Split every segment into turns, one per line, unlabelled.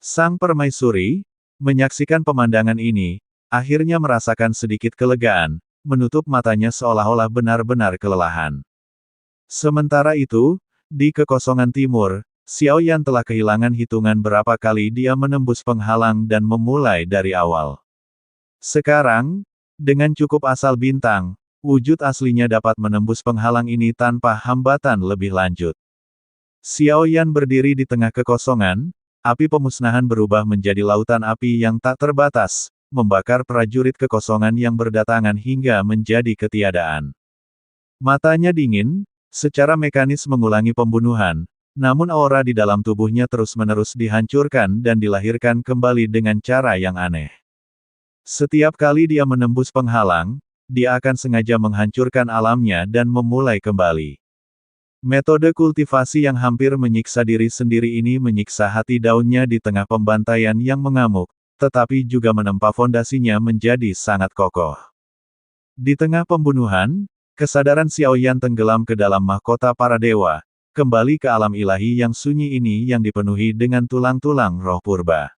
Sang permaisuri, menyaksikan pemandangan ini, akhirnya merasakan sedikit kelegaan, menutup matanya seolah-olah benar-benar kelelahan. Sementara itu, di kekosongan timur, Xiao Yan telah kehilangan hitungan berapa kali dia menembus penghalang dan memulai dari awal. Sekarang, dengan cukup asal bintang, wujud aslinya dapat menembus penghalang ini tanpa hambatan lebih lanjut. Xiao Yan berdiri di tengah kekosongan, api pemusnahan berubah menjadi lautan api yang tak terbatas, membakar prajurit kekosongan yang berdatangan hingga menjadi ketiadaan. Matanya dingin, secara mekanis mengulangi pembunuhan, namun aura di dalam tubuhnya terus-menerus dihancurkan dan dilahirkan kembali dengan cara yang aneh. Setiap kali dia menembus penghalang, dia akan sengaja menghancurkan alamnya dan memulai kembali. Metode kultivasi yang hampir menyiksa diri sendiri ini menyiksa hati daunnya di tengah pembantaian yang mengamuk, tetapi juga menempa fondasinya menjadi sangat kokoh. Di tengah pembunuhan, kesadaran Xiao Yan tenggelam ke dalam mahkota para dewa, kembali ke alam ilahi yang sunyi ini yang dipenuhi dengan tulang-tulang roh purba.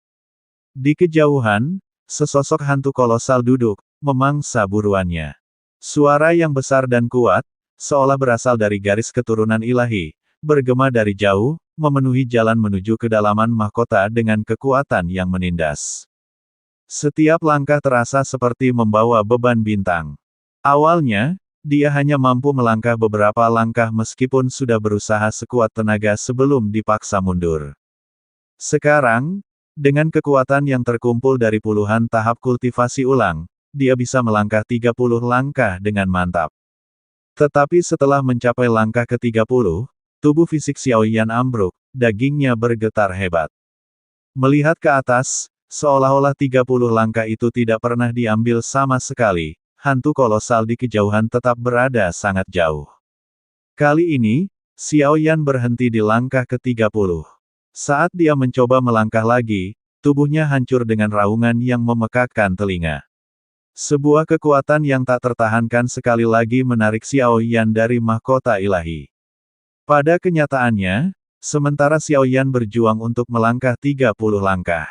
Di kejauhan, sesosok hantu kolosal duduk, memangsa buruannya. Suara yang besar dan kuat, seolah berasal dari garis keturunan ilahi, bergema dari jauh, memenuhi jalan menuju kedalaman mahkota dengan kekuatan yang menindas. Setiap langkah terasa seperti membawa beban bintang. Awalnya, dia hanya mampu melangkah beberapa langkah meskipun sudah berusaha sekuat tenaga sebelum dipaksa mundur. Sekarang, dengan kekuatan yang terkumpul dari puluhan tahap kultivasi ulang, dia bisa melangkah 30 langkah dengan mantap. Tetapi setelah mencapai langkah ke-30, tubuh fisik Xiao Yan ambruk, dagingnya bergetar hebat. Melihat ke atas, seolah-olah 30 langkah itu tidak pernah diambil sama sekali, hantu kolosal di kejauhan tetap berada sangat jauh. Kali ini, Xiao Yan berhenti di langkah ke-30. Saat dia mencoba melangkah lagi, tubuhnya hancur dengan raungan yang memekakkan telinga. Sebuah kekuatan yang tak tertahankan sekali lagi menarik Xiao Yan dari mahkota ilahi. Pada kenyataannya, sementara Xiao Yan berjuang untuk melangkah 30 langkah,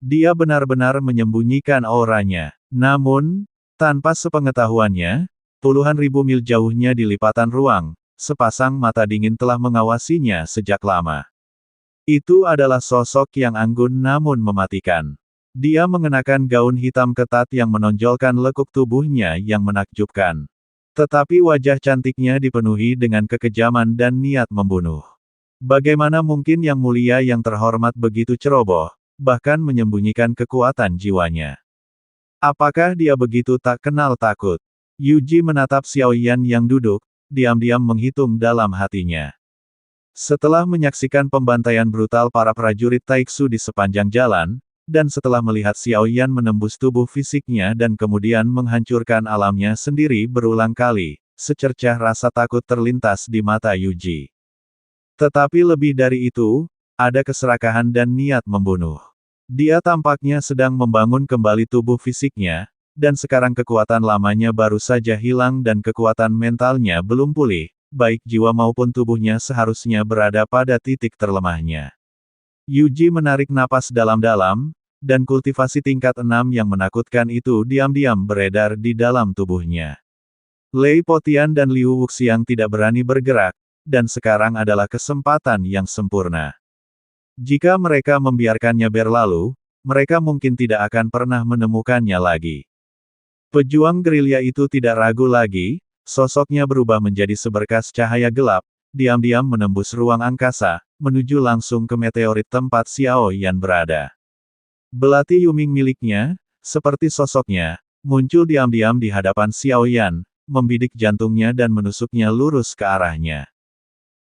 dia benar-benar menyembunyikan auranya. Namun, tanpa sepengetahuannya, puluhan ribu mil jauhnya di lipatan ruang, sepasang mata dingin telah mengawasinya sejak lama. Itu adalah sosok yang anggun namun mematikan. Dia mengenakan gaun hitam ketat yang menonjolkan lekuk tubuhnya yang menakjubkan. Tetapi wajah cantiknya dipenuhi dengan kekejaman dan niat membunuh. Bagaimana mungkin yang mulia yang terhormat begitu ceroboh, bahkan menyembunyikan kekuatan jiwanya? Apakah dia begitu tak kenal takut? Yuji menatap Xiao Yan yang duduk, diam-diam menghitung dalam hatinya. Setelah menyaksikan pembantaian brutal para prajurit Taiksu di sepanjang jalan, dan setelah melihat Xiao Yan menembus tubuh fisiknya dan kemudian menghancurkan alamnya sendiri berulang kali, secercah rasa takut terlintas di mata Yuji. Tetapi lebih dari itu, ada keserakahan dan niat membunuh. Dia tampaknya sedang membangun kembali tubuh fisiknya, dan sekarang kekuatan lamanya baru saja hilang dan kekuatan mentalnya belum pulih, baik jiwa maupun tubuhnya seharusnya berada pada titik terlemahnya. Yuji menarik napas dalam-dalam, dan kultivasi tingkat 6 yang menakutkan itu diam-diam beredar di dalam tubuhnya. Lei Potian dan Liu Wuxiang tidak berani bergerak, dan sekarang adalah kesempatan yang sempurna. Jika mereka membiarkannya berlalu, mereka mungkin tidak akan pernah menemukannya lagi. Pejuang gerilya itu tidak ragu lagi, sosoknya berubah menjadi seberkas cahaya gelap, diam-diam menembus ruang angkasa, menuju langsung ke meteorit tempat Xiao Yan berada. Belati Yuming miliknya, seperti sosoknya, muncul diam-diam di hadapan Xiao Yan, membidik jantungnya dan menusuknya lurus ke arahnya.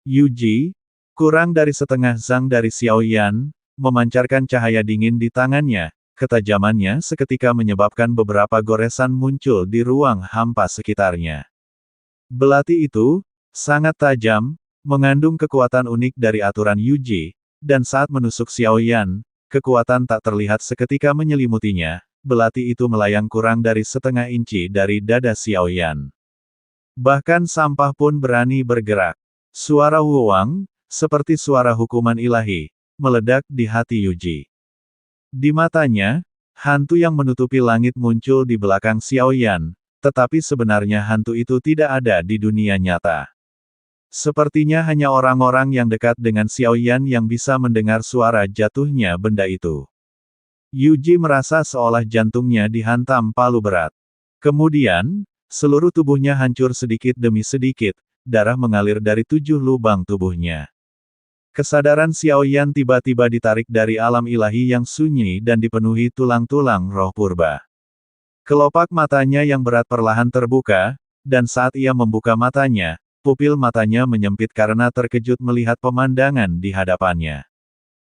Yuji, kurang dari setengah zang dari Xiao Yan, memancarkan cahaya dingin di tangannya, ketajamannya seketika menyebabkan beberapa goresan muncul di ruang hampa sekitarnya. Belati itu, sangat tajam, mengandung kekuatan unik dari aturan Yuji, dan saat menusuk Xiao Yan, kekuatan tak terlihat seketika menyelimutinya, belati itu melayang kurang dari setengah inci dari dada Xiao Yan. Bahkan sampah pun berani bergerak. Suara Wuwang, seperti suara hukuman ilahi, meledak di hati Yuji. Di matanya, hantu yang menutupi langit muncul di belakang Xiaoyan, tetapi sebenarnya hantu itu tidak ada di dunia nyata. Sepertinya hanya orang-orang yang dekat dengan Xiaoyan yang bisa mendengar suara jatuhnya benda itu. Yuji merasa seolah jantungnya dihantam palu berat. Kemudian, seluruh tubuhnya hancur sedikit demi sedikit, darah mengalir dari 7 lubang tubuhnya. Kesadaran Xiaoyan tiba-tiba ditarik dari alam ilahi yang sunyi dan dipenuhi tulang-tulang roh purba. Kelopak matanya yang berat perlahan terbuka, dan saat ia membuka matanya, pupil matanya menyempit karena terkejut melihat pemandangan di hadapannya.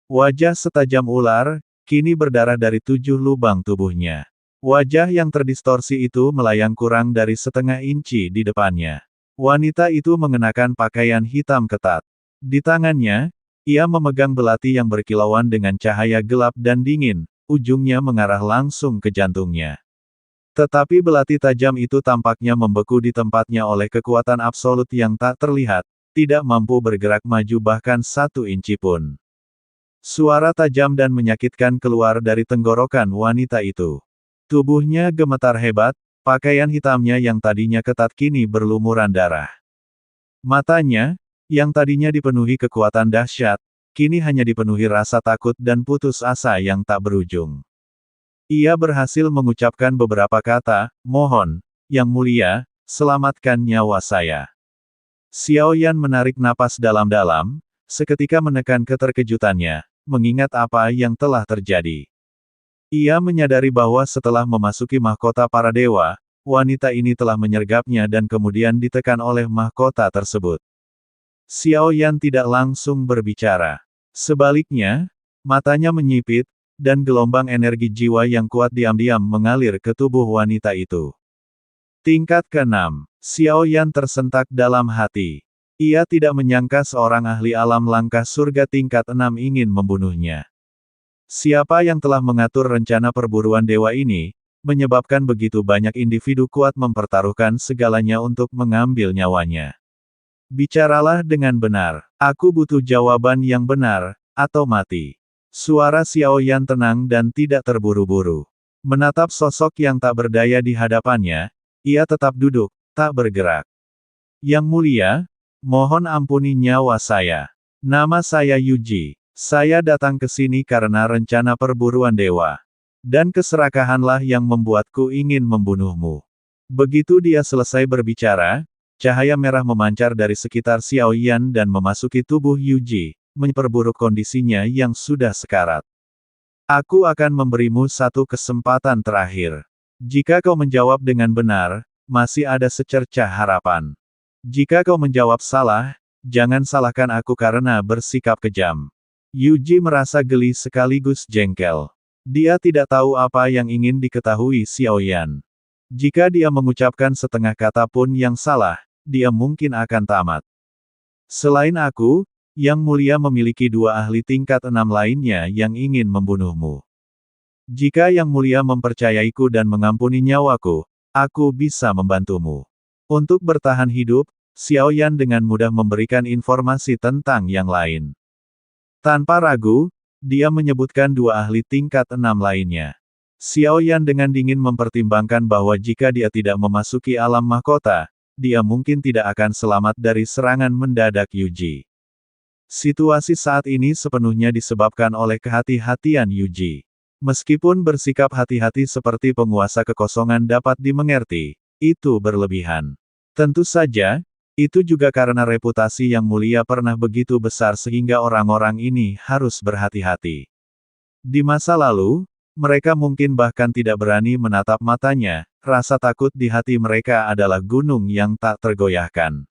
Wajah setajam ular, kini berdarah dari 7 lubang tubuhnya. Wajah yang terdistorsi itu melayang kurang dari setengah inci di depannya. Wanita itu mengenakan pakaian hitam ketat. Di tangannya, ia memegang belati yang berkilauan dengan cahaya gelap dan dingin, ujungnya mengarah langsung ke jantungnya. Tetapi belati tajam itu tampaknya membeku di tempatnya oleh kekuatan absolut yang tak terlihat, tidak mampu bergerak maju bahkan 1 inci pun. Suara tajam dan menyakitkan keluar dari tenggorokan wanita itu. Tubuhnya gemetar hebat, pakaian hitamnya yang tadinya ketat kini berlumuran darah. Matanya, yang tadinya dipenuhi kekuatan dahsyat, kini hanya dipenuhi rasa takut dan putus asa yang tak berujung. Ia berhasil mengucapkan beberapa kata, "Mohon, Yang Mulia, selamatkan nyawa saya." Xiaoyan menarik napas dalam-dalam, seketika menekan keterkejutannya, mengingat apa yang telah terjadi. Ia menyadari bahwa setelah memasuki mahkota para dewa, wanita ini telah menyergapnya dan kemudian ditekan oleh mahkota tersebut. Xiaoyan tidak langsung berbicara. Sebaliknya, matanya menyipit, dan gelombang energi jiwa yang kuat diam-diam mengalir ke tubuh wanita itu. Tingkat ke-6, Xiaoyan tersentak dalam hati. Ia tidak menyangka seorang ahli alam langkah surga tingkat 6 ingin membunuhnya. Siapa yang telah mengatur rencana perburuan dewa ini, menyebabkan begitu banyak individu kuat mempertaruhkan segalanya untuk mengambil nyawanya. Bicaralah dengan benar. Aku butuh jawaban yang benar, atau mati. Suara Xiaoyan tenang dan tidak terburu-buru. Menatap sosok yang tak berdaya di hadapannya, ia tetap duduk, tak bergerak. Yang Mulia, mohon ampuni nyawa saya. Nama saya Yuji. Saya datang ke sini karena rencana perburuan dewa. Dan keserakahanlah yang membuatku ingin membunuhmu. Begitu dia selesai berbicara, cahaya merah memancar dari sekitar Xiaoyan dan memasuki tubuh Yuji, memperburuk kondisinya yang sudah sekarat. Aku akan memberimu 1 kesempatan terakhir. Jika kau menjawab dengan benar, masih ada secercah harapan. Jika kau menjawab salah, jangan salahkan aku karena bersikap kejam. Yuji merasa geli sekaligus jengkel. Dia tidak tahu apa yang ingin diketahui Xiaoyan. Jika dia mengucapkan setengah kata pun yang salah, dia mungkin akan tamat. Selain aku, Yang Mulia memiliki 2 ahli tingkat 6 lainnya yang ingin membunuhmu. Jika Yang Mulia mempercayaiku dan mengampuni nyawaku, aku bisa membantumu. Untuk bertahan hidup, Xiaoyan dengan mudah memberikan informasi tentang yang lain. Tanpa ragu, dia menyebutkan 2 ahli tingkat 6 lainnya. Xiaoyan dengan dingin mempertimbangkan bahwa jika dia tidak memasuki alam mahkota, dia mungkin tidak akan selamat dari serangan mendadak Yuji. Situasi saat ini sepenuhnya disebabkan oleh kehati-hatian Yuji. Meskipun bersikap hati-hati seperti penguasa kekosongan dapat dimengerti, itu berlebihan. Tentu saja, itu juga karena reputasi Yang Mulia pernah begitu besar sehingga orang-orang ini harus berhati-hati. Di masa lalu, mereka mungkin bahkan tidak berani menatap matanya, rasa takut di hati mereka adalah gunung yang tak tergoyahkan.